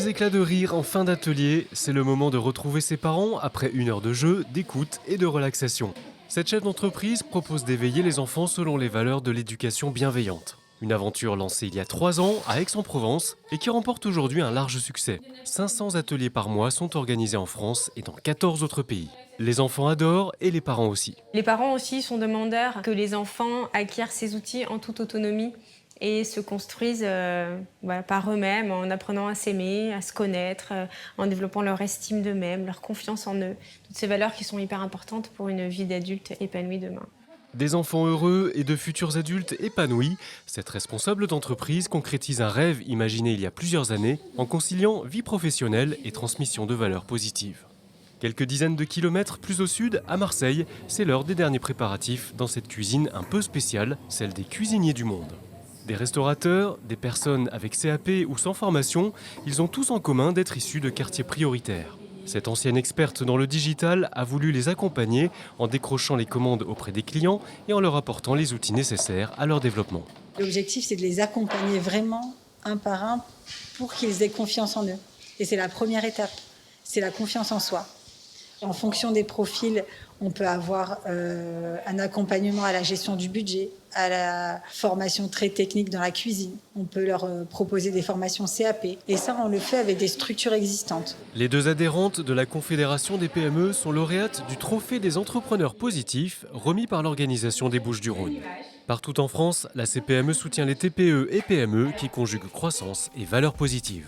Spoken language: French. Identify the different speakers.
Speaker 1: Quelques éclats de rire en fin d'atelier, c'est le moment de retrouver ses parents après une heure de jeu, d'écoute et de relaxation. Cette chef d'entreprise propose d'éveiller les enfants selon les valeurs de l'éducation bienveillante. Une aventure lancée il y a 3 ans à Aix-en-Provence et qui remporte aujourd'hui un large succès. 500 ateliers par mois sont organisés en France et dans 14 autres pays. Les enfants adorent et les parents aussi.
Speaker 2: Les parents aussi sont demandeurs que les enfants acquièrent ces outils en toute autonomie et se construisent par eux-mêmes en apprenant à s'aimer, à se connaître, en développant leur estime d'eux-mêmes, leur confiance en eux. Toutes ces valeurs qui sont hyper importantes pour une vie d'adulte épanouie demain.
Speaker 1: Des enfants heureux et de futurs adultes épanouis, cette responsable d'entreprise concrétise un rêve imaginé il y a plusieurs années en conciliant vie professionnelle et transmission de valeurs positives. Quelques dizaines de kilomètres plus au sud, à Marseille, c'est l'heure des derniers préparatifs dans cette cuisine un peu spéciale, celle des cuisiniers du monde. Des restaurateurs, des personnes avec CAP ou sans formation, ils ont tous en commun d'être issus de quartiers prioritaires. Cette ancienne experte dans le digital a voulu les accompagner en décrochant les commandes auprès des clients et en leur apportant les outils nécessaires à leur développement.
Speaker 3: L'objectif, c'est de les accompagner vraiment un par un pour qu'ils aient confiance en eux. Et c'est la première étape, c'est la confiance en soi. En fonction des profils, on peut avoir un accompagnement à la gestion du budget, à la formation très technique dans la cuisine. On peut leur proposer des formations CAP. Et ça, on le fait avec des structures existantes.
Speaker 1: Les 2 adhérentes de la Confédération des PME sont lauréates du Trophée des entrepreneurs positifs remis par l'organisation des Bouches-du-Rhône. Partout en France, la CPME soutient les TPE et PME qui conjuguent croissance et valeurs positives.